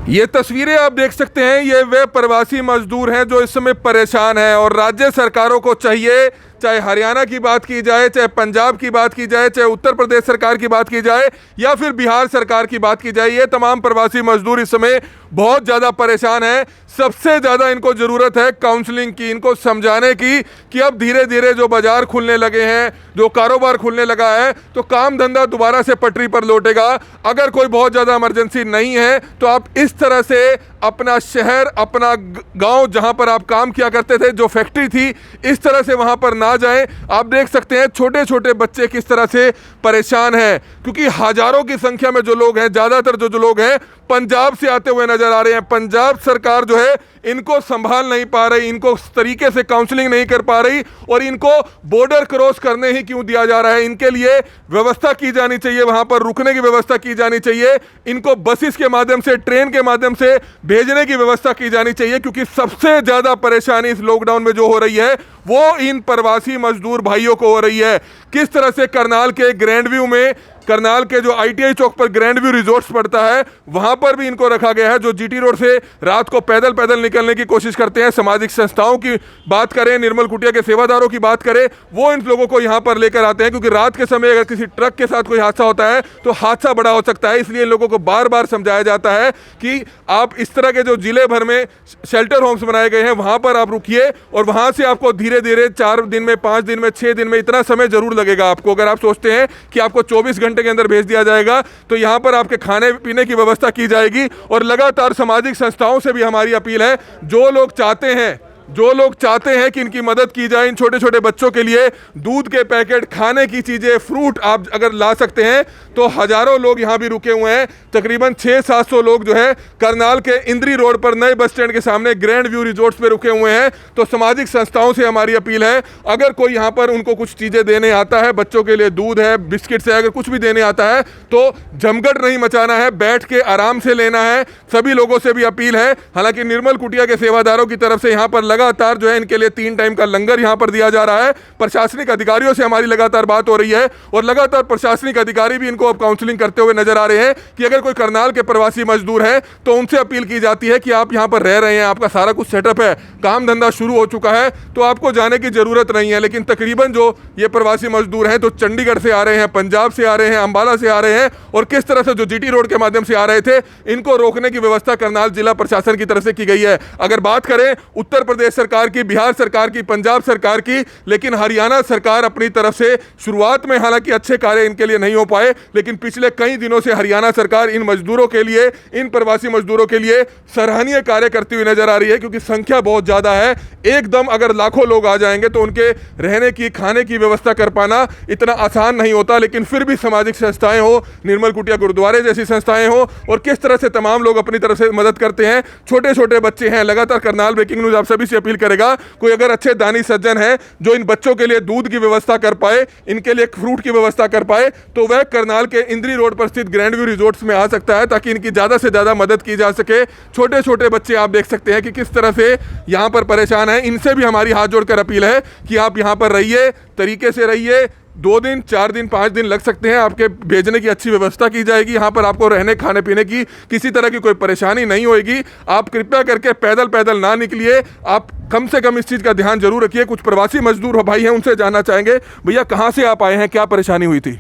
ये तस्वीरें आप देख सकते हैं, ये वे प्रवासी मजदूर हैं जो इस समय परेशान हैं और राज्य सरकारों को चाहिए, चाहे हरियाणा की बात की जाए, चाहे पंजाब की बात की जाए, चाहे उत्तर प्रदेश सरकार की बात की जाए या फिर बिहार सरकार की बात की जाए, ये तमाम प्रवासी मजदूर इस समय बहुत ज़्यादा परेशान हैं। सबसे ज़्यादा इनको ज़रूरत है काउंसलिंग की, इनको समझाने की कि अब धीरे धीरे जो बाजार खुलने लगे हैं, जो कारोबार खुलने लगा है, तो काम धंधा दोबारा से पटरी पर लौटेगा। अगर कोई बहुत ज़्यादा इमरजेंसी नहीं है तो आप इस तरह से अपना शहर, अपना गांव जहां पर आप काम किया करते थे, जो फैक्ट्री थी, इस तरह से वहां पर ना जाएं। आप देख सकते हैं छोटे छोटे बच्चे किस तरह से परेशान हैं, क्योंकि हजारों की संख्या में जो लोग हैं, ज़्यादातर जो लोग हैं पंजाब से आते हुए नजर आ रहे हैं। पंजाब सरकार जो है इनको संभाल नहीं पा रही, इनको उस तरीके से काउंसलिंग नहीं कर पा रही और इनको बॉर्डर क्रॉस करने ही क्यों दिया जा रहा है। इनके लिए व्यवस्था की जानी चाहिए, वहां पर रुकने की व्यवस्था की जानी चाहिए, इनको बसेस के माध्यम से, ट्रेन के माध्यम से भेजने की व्यवस्था की जानी चाहिए, क्योंकि सबसे ज्यादा परेशानी इस लॉकडाउन में जो हो रही है वो इन प्रवासी मजदूर भाइयों को हो रही है। किस तरह से करनाल के ग्रैंड व्यू में, करनाल के जो ITI चौक पर ग्रैंड व्यू रिजॉर्ट्स पड़ता है, वहां पर भी इनको रखा गया है, जो GT रोड से रात को पैदल पैदल निकलने की कोशिश करते हैं। सामाजिक संस्थाओं की बात करें, निर्मल कुटिया के सेवादारों की बात करें, वो इन लोगों को यहां पर लेकर आते हैं, क्योंकि रात के समय अगर किसी ट्रक के साथ कोई हादसा होता है तो हादसा बड़ा हो सकता है। इसलिए इन लोगों को बार बार समझाया जाता है कि आप इस तरह के जो जिले भर में शेल्टर होम्स बनाए गए हैं वहां पर आप रुकिए और वहां से आपको धीरे धीरे 4 दिन में, 5 दिन में, 6 दिन में, इतना समय जरूर लगेगा आपको। अगर आप सोचते हैं कि आपको 24 घंटे के अंदर भेज दिया जाएगा तो यहां पर आपके खाने पीने की व्यवस्था की जाएगी। और लगातार सामाजिक संस्थाओं से भी हमारी अपील है, जो लोग चाहते हैं कि इनकी मदद की जाए, इन छोटे छोटे बच्चों के लिए दूध के पैकेट, खाने की चीजें, फ्रूट आप अगर ला सकते हैं तो हजारों लोग यहां भी रुके हुए हैं। तकरीबन 600-700 लोग जो है करनाल के इंद्री रोड पर नए बस स्टैंड के सामने ग्रैंड व्यू रिजॉर्ट्स पे रुके हुए हैं। तो सामाजिक संस्थाओं से हमारी अपील है, अगर कोई यहां पर उनको कुछ चीजें देने आता है, बच्चों के लिए दूध है, बिस्किट्स है, अगर कुछ भी देने आता है तो जमघट नहीं मचाना है, बैठ के आराम से लेना है। सभी लोगों से भी अपील है। हालांकि निर्मल कुटिया के सेवादारों की तरफ से यहां पर लगातार जो है इनके लिए 3 टाइम का लंगर यहां पर दिया जा रहा है। प्रशासनिक अधिकारियों से हमारी लगातार बात हो रही है और लगातार प्रशासनिक अधिकारी भी इनको अब काउंसलिंग करते हुए नजर आ रहे हैं कि अगर कोई करनाल के प्रवासी मजदूर है तो उनसे अपील की जाती है कि आप यहां पर रह रहे हैं, आपका सारा कुछ सेटअप है, काम धंधा शुरू हो चुका है, तो आपको जाने की जरूरत नहीं है। लेकिन तकरीबन जो ये प्रवासी मजदूर हैं तो चंडीगढ़ से आ रहे हैं, पंजाब से आ रहे हैं, अंबाला से आ रहे हैं और किस तरह से जो GT रोड के माध्यम से आ रहे थे, इनको रोकने की व्यवस्था करनाल जिला प्रशासन की तरफ से की गई है। अगर बात करें उत्तर प्रदेश सरकार की, बिहार सरकार की, पंजाब सरकार की, लेकिन हरियाणा सरकार अपनी तरफ से शुरुआत में हालांकि अच्छे कार्य इनके लिए नहीं हो पाए, लेकिन पिछले कई दिनों से हरियाणा सरकार इन मजदूरों के लिए, इन प्रवासी मजदूरों के लिए सराहनीय कार्य करती हुई नजर आ रही है, क्योंकि संख्या बहुत ज्यादा है। एकदम अगर लाखों लोग आ जाएंगे तो उनके रहने की, खाने की व्यवस्था कर पाना इतना आसान नहीं होता। लेकिन फिर भी सामाजिक संस्थाएं हो, निर्मल कुटिया गुरुद्वारे जैसी संस्थाएं हो, और किस तरह से तमाम लोग अपनी तरफ से मदद करते हैं। छोटे छोटे बच्चे हैं, लगातार करनाल ब्रेकिंग न्यूज आप सभी से अपील करेगा, कोई अगर अच्छे दानी सज्जन है जो इन बच्चों के लिए दूध की व्यवस्था कर पाए, इनके लिए फ्रूट की व्यवस्था कर पाए, तो वह करनाल के इंद्री रोड पर स्थित ग्रैंड व्यू रिजॉर्ट्स में आ सकता है, ताकि इनकी ज्यादा से ज्यादा मदद की जा सके। छोटे छोटे बच्चे आप देख सकते हैं कि किस तरह से यहां पर परेशान है। इनसे भी हमारी हाथ जोड़कर अपील है कि आप यहां पर रहिए, तरीके से रहिए। 2 दिन, 4 दिन, 5 दिन लग सकते हैं, आपके भेजने की अच्छी व्यवस्था की जाएगी। यहाँ पर आपको रहने, खाने पीने की किसी तरह की कोई परेशानी नहीं होगी। आप कृपया करके पैदल पैदल ना निकलिए, आप कम से कम इस चीज़ का ध्यान जरूर रखिए। कुछ प्रवासी मजदूर भाई हैं, उनसे जानना चाहेंगे, भैया कहाँ से आप आए हैं, क्या परेशानी हुई थी,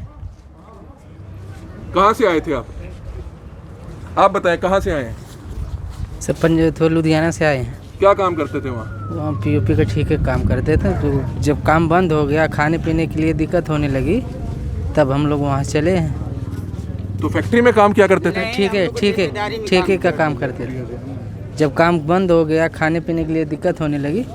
कहाँ से आए थे आप बताएं, कहाँ से आए हैं? सर लुधियाना से आए हैं। क्या काम करते थे वहाँ? POP का ठीक है काम करते थे, तो जब काम बंद हो गया, खाने पीने के लिए दिक्कत होने लगी, तब हम लोग वहाँ चले हैं। तो फैक्ट्री में काम क्या करते थे? ठेके का काम करते थे। जब काम बंद हो गया, खाने पीने के लिए दिक्कत होने लगी,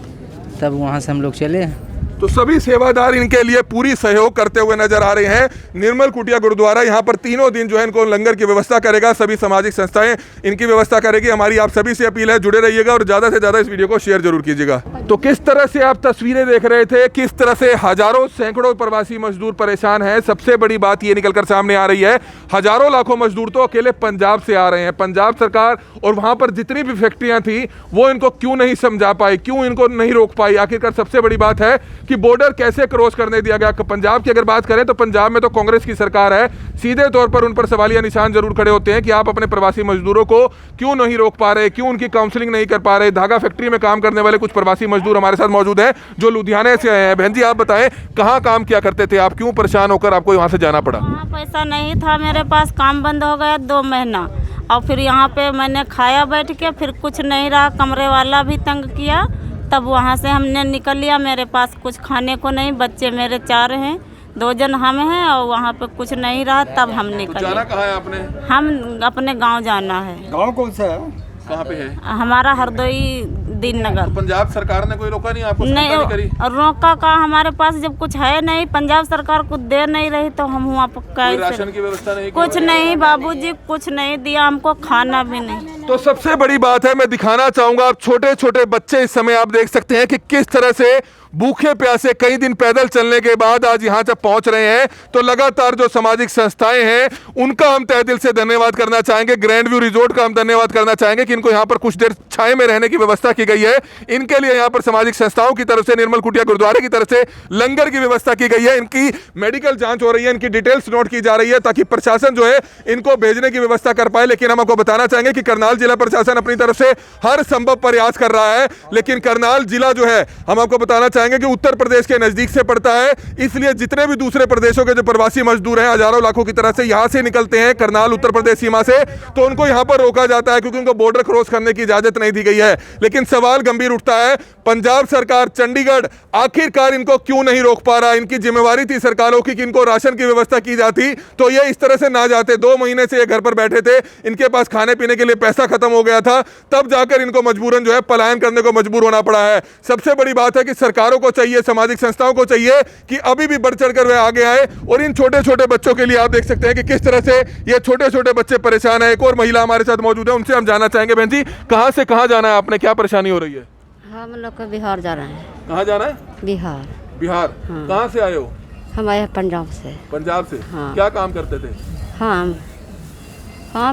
तब वहाँ से हम लोग चले हैं। तो सभी सेवादार इनके लिए पूरी सहयोग करते हुए नजर आ रहे हैं। निर्मल कुटिया गुरुद्वारा यहाँ पर तीनों दिन जो है इनको लंगर की व्यवस्था करेगा, सभी सामाजिक संस्थाएं इनकी व्यवस्था करेगी। हमारी आप सभी से अपील है, जुड़े रहिएगा और ज्यादा से ज्यादा इस वीडियो को शेयर जरूर कीजिएगा। तो किस तरह से आप तस्वीरें देख रहे थे, किस तरह से हजारों सैकड़ों प्रवासी मजदूर परेशान हैं। सबसे बड़ी बात ये निकलकर सामने आ रही है, हजारों लाखों मजदूर तो अकेले पंजाब से आ रहे हैं। पंजाब सरकार और वहां पर जितनी भी फैक्ट्रियां थी वो इनको क्यों नहीं समझा पाई, क्यों इनको नहीं रोक पाई। आखिरकार सबसे बड़ी बात है कि बॉर्डर कैसे क्रॉस करने दिया गया। पंजाब की अगर बात करें तो पंजाब में तो कांग्रेस की सरकार है, सीधे तौर पर उन पर सवालिया निशान जरूर खड़े होते हैं कि आप अपने प्रवासी मजदूरों को क्यों नहीं रोक पा रहे, क्यों उनकी काउंसलिंग नहीं कर पा रहे। धागा फैक्ट्री में काम करने वाले कुछ प्रवासी मजदूर हमारे साथ मौजूद हैं जो लुधियाने से आए हैं। बहन जी, आप बताएं कहाँ काम किया करते थे आप, क्यों परेशान होकर आपको यहाँ से जाना पड़ा? वहाँ पैसा नहीं था मेरे पास, काम बंद हो गया 2 महीना, और फिर यहाँ पे मैंने खाया बैठ के, फिर कुछ नहीं रहा, कमरे वाला भी तंग किया, तब वहाँ से हमने निकल लिया। मेरे पास कुछ खाने को नहीं, बच्चे मेरे 4 हैं, 2 जन हम हैं, और वहाँ पे कुछ नहीं रहा, तब हम निकले। जाना कहाँ है आपने? हम अपने गांव जाना है। गांव कौन सा है? कहाँ पे है? हमारा हरदोई दीननगर। तो पंजाब सरकार ने कोई रोका नहीं आपको? नहीं करी? रोका का, हमारे पास जब कुछ है नहीं, पंजाब सरकार कुछ दे नहीं रही, तो हम वहाँ पर कोई राशन की व्यवस्था नहीं? कुछ नहीं बाबूजी, कुछ नहीं दिया हमको, खाना भी नहीं। तो सबसे बड़ी बात है, मैं दिखाना चाहूंगा, आप छोटे छोटे बच्चे इस समय आप देख सकते हैं कि किस तरह से भूखे प्यासे कई दिन पैदल चलने के बाद आज यहाँ जब पहुंच रहे हैं, तो लगातार जो सामाजिक संस्थाएं हैं उनका हम तहे दिल से धन्यवाद करना चाहेंगे। ग्रैंड व्यू रिजॉर्ट का हम धन्यवाद करना चाहेंगे कि इनको यहाँ पर कुछ देर छाए में रहने की व्यवस्था की गई है। इनके लिए यहाँ पर सामाजिक संस्थाओं की तरफ से, निर्मल कुटिया गुरुद्वारे की तरफ से लंगर की व्यवस्था की गई है। इनकी मेडिकल जांच हो रही है, इनकी डिटेल्स नोट की जा रही है ताकि प्रशासन जो है इनको भेजने की व्यवस्था कर पाए। लेकिन हम आपको बताना चाहेंगे कि करनाल जिला प्रशासन अपनी तरफ से हर संभव प्रयास कर रहा है, लेकिन करनाल जिला जो है, हम आपको बताना चाहेंगे कि उत्तर प्रदेश के नजदीक से पड़ता है, इसलिए जितने भी दूसरे प्रदेशों के जो प्रवासी मजदूर हैं, हजारों लाखों की तरह से यहां से निकलते हैं करनाल उत्तर प्रदेश सीमा से, तो उनको यहां पर रोका जाता है क्योंकि उनको बॉर्डर क्रॉस करने की इजाजत नहीं दी गई है। लेकिन सवाल गंभीर उठता है, पंजाब सरकार, चंडीगढ़ आखिरकार इनको क्यों नहीं रोक पा रहा? इनकी जिम्मेवारी थी सरकारों की कि इनको राशन की व्यवस्था की जाती तो ये इस तरह से ना जाते। 2 महीने से ये घर पर बैठे थे, इनके पास खाने पीने के लिए पैसा खत्म हो गया था, तब जाकर इनको मजबूरन जो है पलायन करने को मजबूर होना पड़ा है। सबसे बड़ी बात है कि सरकारों को चाहिए, सामाजिक संस्थाओं को चाहिए कि अभी भी बढ़ चढ़कर वे आगे आए और इन छोटे छोटे बच्चों के लिए आप देख सकते हैं कि किस तरह से ये छोटे छोटे बच्चे परेशान है। एक और महिला हमारे साथ मौजूद है, उनसे हम जानना चाहेंगे। बहन जी, कहां से कहां जाना है आपने, क्या परेशानी हो रही है? हम लोग को बिहार जा रहे हैं। कहां जाना है? बिहार। बिहार? हाँ। कहां से आए हो? हम आए हैं पंजाब से। पंजाब से? हाँ। क्या काम करते थे? हम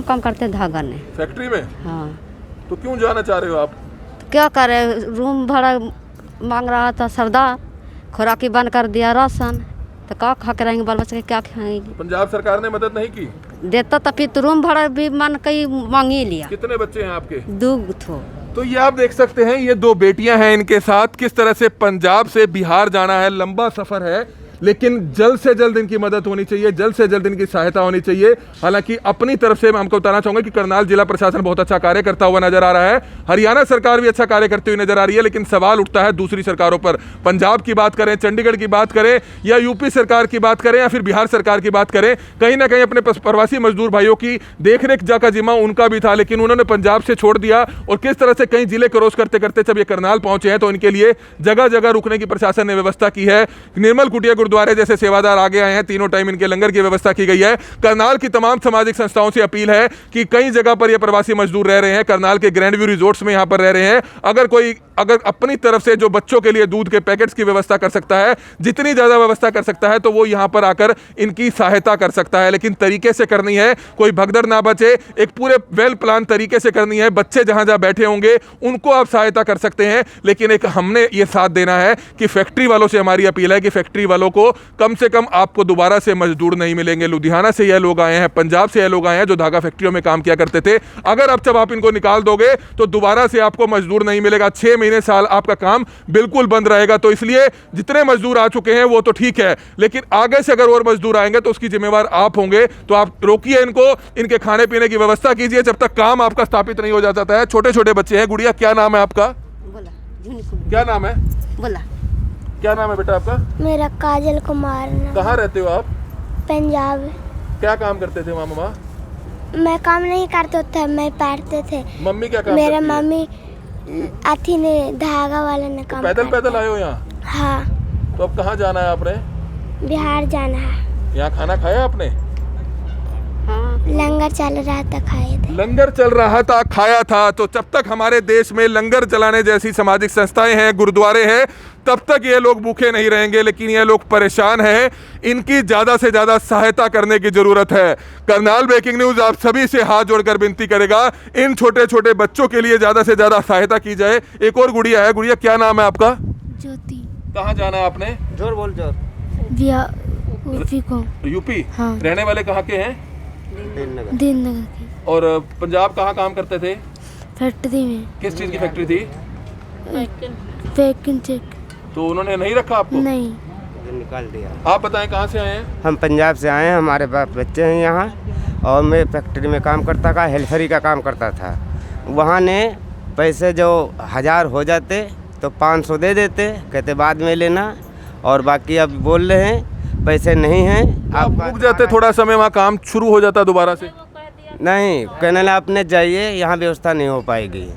काम करते हैं धागा ने। फैक्ट्री में? हाँ। तो क्यों जाना चाह रहे हो आप? तो क्या करें, रूम भाड़ा मांग रहा था सरदार, खुराकी बंद कर दिया राशन, तो क्या खा के रहेंगे, बाल बच्चे क्या खाएंगे? पंजाब सरकार ने मदद नहीं की? देता तो फिर तो रूम भाड़ा भी मन कई मांग ही लिया। कितने बच्चे हैं आपके? 2 थो। तो ये आप देख सकते हैं, ये 2 बेटियां हैं इनके साथ, किस तरह से पंजाब से बिहार जाना है, लंबा सफर है, लेकिन जल्द से जल्द इनकी मदद होनी चाहिए, जल्द से जल्द इनकी सहायता होनी चाहिए। हालांकि अपनी तरफ से मैं हमको बताना चाहूंगा कि करनाल जिला प्रशासन बहुत अच्छा कार्य करता हुआ नजर आ रहा है, हरियाणा सरकार भी अच्छा कार्य करती हुई नजर आ रही है, लेकिन सवाल उठता है दूसरी सरकारों पर। पंजाब की बात करें, चंडीगढ़ की बात करें, या यूपी सरकार की बात करें, या फिर बिहार सरकार की बात करें, कहीं ना कहीं अपने प्रवासी मजदूर भाइयों की देखरेख का जिम्मा उनका भी था, लेकिन उन्होंने पंजाब से छोड़ दिया। और किस तरह से कई जिले क्रॉस करते करते जब ये करनाल पहुंचे हैं, तो इनके लिए जगह जगह रुकने की प्रशासन ने व्यवस्था की है। निर्मल कुटिया गुरुद्वारे जैसे सेवादार आगे आए हैं, तीनों टाइम इनके लंगर की व्यवस्था की गई है। करनाल की तमाम सामाजिक संस्थाओं से अपील है कि कई जगह पर ये प्रवासी मजदूर रह रहे हैं, करनाल के ग्रैंड व्यू रिजॉर्ट्स में यहाँ पर रह रहे हैं। अगर अपनी तरफ से जो बच्चों के लिए दूध के पैकेट्स की व्यवस्था कर सकता है, जितनी ज्यादा व्यवस्था कर सकता है, तो वो यहाँ पर आकर इनकी सहायता कर सकता है, लेकिन तरीके से करनी है, कोई भगदड़ ना बचे, एक पूरे वेल प्लान तरीके से करनी है। बच्चे जहां जहां बैठे होंगे उनको आप सहायता कर सकते हैं, लेकिन एक हमने ये साथ देना है कि फैक्ट्री वालों से हमारी अपील है कि फैक्ट्री वालों को कम से कम आपको दोबारा से मजदूर नहीं मिलेंगे। लुधियाना से यह लोग आए हैं, पंजाब से यह लोग आए हैं जो धागा फैक्ट्रियों में काम किया करते थे। अगर अब जब आप इनको निकाल दोगे तो दोबारा से आपको मजदूर नहीं मिलेगा, 6 महीने साल आपका काम बिल्कुल बंद रहेगा। तो इसलिए जितने मजदूर आ चुके हैं वो तो ठीक है, लेकिन आगे से अगर और मजदूर आएंगे तो उसकी जिम्मेवार आप होंगे। तो आप रोकिए इनको, इनके खाने पीने की व्यवस्था कीजिए जब तक काम आपका स्थापित नहीं हो जाता है। छोटे छोटे बच्चे हैं। गुड़िया, क्या नाम है आपका? बोला क्या नाम है? बोला क्या नाम है बेटा आपका? मेरा काजल कुमार नाम। कहाँ रहते हो आप? पंजाब। क्या काम करते थे वहाँ मम्मा? मैं काम नहीं करते थे, मैं पढ़ते थे। मम्मी क्या काम मेरे करती है? मम्मी अथी ने धागा वाले ने काम पैदल करते। पैदल आए हो यहाँ? हाँ। तो अब कहाँ जाना है आपने? बिहार जाना है। यहाँ खाना खाया आपने? लंगर चल रहा था, खाए थे। लंगर चल रहा था, खाया था। तो जब तक हमारे देश में लंगर चलाने जैसी सामाजिक संस्थाएं हैं, गुरुद्वारे हैं, तब तक ये लोग भूखे नहीं रहेंगे, लेकिन ये लोग परेशान हैं। इनकी ज्यादा से ज्यादा सहायता करने की जरूरत है। करनाल ब्रेकिंग न्यूज आप सभी से हाथ जोड़कर विनती करेगा, इन छोटे छोटे बच्चों के लिए ज्यादा से ज्यादा सहायता की जाए। एक और गुड़िया है। गुड़िया, क्या नाम है आपका? ज्योति। कहाँ जाना है आपने? जोर बोल जोर। यूपी को। यूपी? हाँ। रहने वाले कहाँ के हैं? दीननगर की। और पंजाब कहाँ काम करते थे? फैक्ट्री में। किस चीज़ की फैक्ट्री थी? Packing check. तो उन्होंने नहीं रखा आपको? नहीं। निकाल दिया। आप बताएं कहाँ से आए हैं? हम पंजाब से आए हैं, हमारे बाप बच्चे हैं यहाँ, और मैं फैक्ट्री में काम करता था, हेल्फरी का काम करता था। वहाँ ने पैसे जो 1000 हो जाते तो 500 दे देते, कहते बाद में लेना, और बाकी अब बोल रहे हैं पैसे नहीं हैं। आप रुक जाते थोड़ा समय, वहाँ काम शुरू हो जाता दोबारा से? नहीं, कहने लगा अपने जाइए, यहाँ व्यवस्था नहीं हो पाएगी।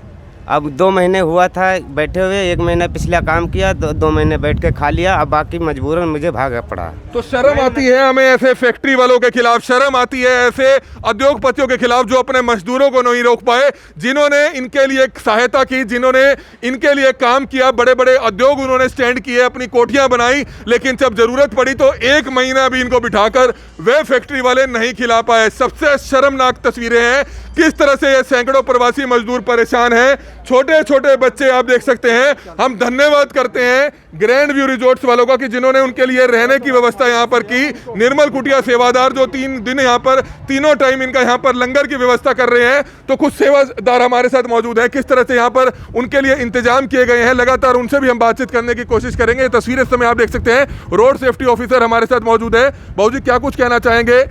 अब 2 महीने हुआ था बैठे हुए, 1 महीना पिछला काम किया, 2 महीने बैठ के खा लिया, अब बाकी मजबूरन मुझे भागा पड़ा। तो शर्म आती है हमें ऐसे फैक्ट्री वालों के खिलाफ, शर्म आती है ऐसे उद्योगपतियों के खिलाफ जो अपने मजदूरों को नहीं रोक पाए, जिन्होंने इनके लिए सहायता की, जिन्होंने इनके लिए काम किया, बड़े बड़े उद्योग उन्होंने स्टैंड किए, अपनी कोठियां बनाई, लेकिन जब जरूरत पड़ी तो 1 महीना भी इनको बिठाकर वे फैक्ट्री वाले नहीं खिला पाए। सबसे शर्मनाक तस्वीरें हैं किस तरह से ये सैकड़ों प्रवासी मजदूर परेशान हैं। छोटे छोटे बच्चे आप देख सकते हैं। हम धन्यवाद करते हैं ग्रैंड व्यू रिजॉर्ट्स वालों का कि जिन्होंने उनके लिए रहने की व्यवस्था यहाँ पर की। निर्मल कुटिया सेवादार जो 3 दिन यहाँ पर तीनों टाइम इनका यहाँ पर लंगर की व्यवस्था कर रहे हैं। तो कुछ सेवादार हमारे साथ मौजूद हैं, किस तरह से यहाँ पर उनके लिए इंतजाम किए गए हैं, लगातार उनसे भी हम बातचीत करने की कोशिश करेंगे। ये तस्वीरें इस समय आप देख सकते हैं, रोड सेफ्टी ऑफिसर हमारे साथ मौजूद है। बाबू जी क्या कुछ कहना चाहेंगे?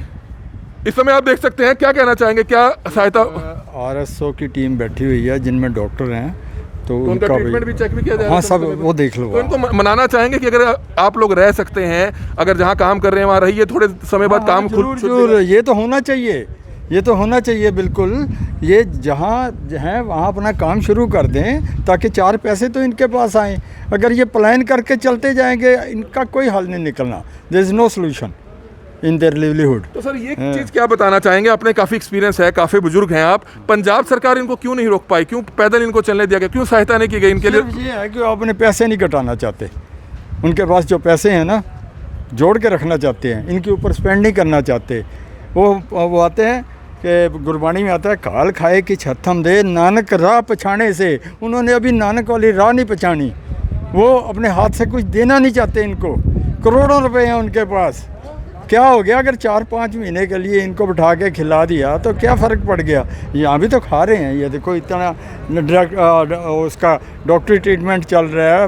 इस समय आप देख सकते हैं, क्या कहना चाहेंगे, क्या सहायता? RSO की टीम बैठी हुई है जिनमें डॉक्टर हैं, तो उनका ट्रीटमेंट भी चेक भी किया जाएगा? हाँ, सब वो देख लो। तो इनको मनाना चाहेंगे कि अगर आप लोग रह सकते हैं, अगर जहाँ काम कर रहे हैं वहाँ रहिए, थोड़े समय बाद काम खुद जरूर, ये तो होना चाहिए, ये तो होना चाहिए बिल्कुल। ये जहाँ है वहाँ अपना काम शुरू कर दें ताकि 4 पैसे तो इनके पास आएँ। अगर ये प्लान करके चलते जाएंगे, इनका कोई हल नहीं निकलना। There is no solution in their livelihood. तो सर ये चीज़ क्या बताना चाहेंगे? अपने काफ़ी एक्सपीरियंस है, काफ़ी बुजुर्ग हैं आप, पंजाब सरकार इनको क्यों नहीं रोक पाई? क्यों पैदल इनको चलने दिया गया? क्यों सहायता नहीं की गई इनके लिए? ये है कि वो अपने पैसे नहीं कटाना चाहते। उनके पास जो पैसे हैं ना, जोड़ के रखना चाहते हैं, इनके ऊपर स्पेंड नहीं करना चाहते। वो आते हैं कि गुरबाणी में आता है, काल खाए कि छत हम दे, नानक राह पछाने से। उन्होंने अभी नानक वाली राह नहीं पछानी। वो अपने हाथ से कुछ देना नहीं चाहते इनको। करोड़ों रुपए हैं उनके पास। क्या हो गया अगर 4-5 महीने के लिए इनको बिठा के खिला दिया तो क्या फ़र्क पड़ गया? यहाँ भी तो खा रहे हैं। ये देखो इतना उसका डॉक्टरी ट्रीटमेंट चल रहा है।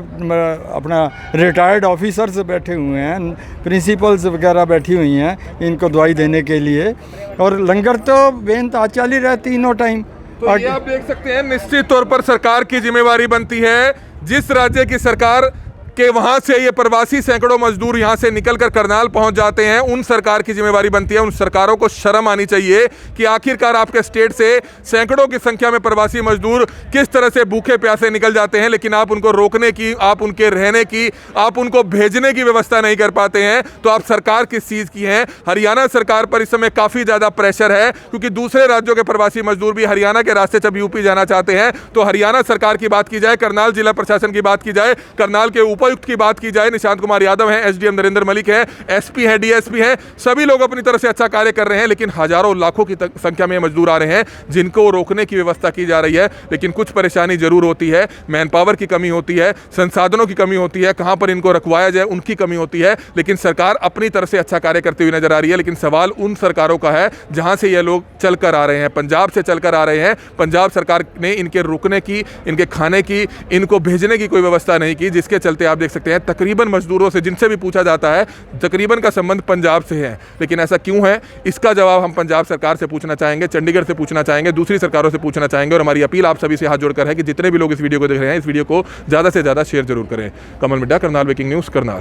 अपना रिटायर्ड ऑफिसर्स बैठे हुए हैं, प्रिंसिपल्स वगैरह बैठी हुई हैं इनको दवाई देने के लिए, और लंगर तो बेनताज चल ही रहा है तीनों टाइम। तो ये आप देख सकते हैं, निश्चित तौर पर सरकार की जिम्मेवारी बनती है। जिस राज्य की सरकार कि वहां से ये प्रवासी सैकड़ों मजदूर यहां से निकलकर करनाल पहुंच जाते हैं, उन सरकार की जिम्मेवारी बनती है। उन सरकारों को शर्म आनी चाहिए कि आखिरकार आपके स्टेट से सैकड़ों की संख्या में प्रवासी मजदूर किस तरह से भूखे प्यासे निकल जाते हैं, लेकिन आप उनको रोकने की, आप उनके रहने की, आप उनको भेजने की व्यवस्था नहीं कर पाते हैं। तो आप सरकार किस चीज़ की है? हरियाणा सरकार पर इस समय काफ़ी ज़्यादा प्रेशर है, क्योंकि दूसरे राज्यों के प्रवासी मजदूर भी हरियाणा के रास्ते जब यूपी जाना चाहते हैं तो हरियाणा सरकार की बात की जाए, करनाल जिला प्रशासन की बात की जाए, करनाल के उपायुक्त की बात की जाए, निशांत कुमार यादव हैं, SDM नरेंद्र मलिक है, SP है, DSP है, सभी लोग अपनी तरफ से अच्छा कार्य कर रहे हैं, लेकिन हजारों लाखों की संख्या में मजदूर आ रहे हैं जिनको रोकने की व्यवस्था की जा रही है। लेकिन कुछ परेशानी जरूर होती है, मैन पावर की कमी होती है, संसाधनों की कमी होती है, कहां पर इनको रखवाया जाए उनकी कमी होती है, लेकिन सरकार अपनी तरफ से अच्छा कार्य करती हुई नजर आ रही है। लेकिन सवाल उन सरकारों का है जहां से ये लोग चलकर आ रहे हैं, पंजाब से चलकर आ रहे हैं। पंजाब सरकार ने इनके रुकने की, इनके खाने की, इनको भेजने की कोई व्यवस्था नहीं की, जिसके चलते आप देख सकते हैं तकरीबन मजदूरों से जिनसे भी पूछा जाता है तकरीबन का संबंध पंजाब से है। लेकिन ऐसा क्यों है, इसका जवाब हम पंजाब सरकार से पूछना चाहेंगे, चंडीगढ़ से पूछना चाहेंगे, दूसरी सरकारों से पूछना चाहेंगे। और हमारी अपील आप सभी से हाथ जोड़कर है कि जितने भी लोग इस वीडियो को देख रहे हैं, इस वीडियो को ज़्यादा से ज़्यादा शेयर जरूर करें। कमल मिड्डा, करनाल ब्रेकिंग न्यूज़, करनाल।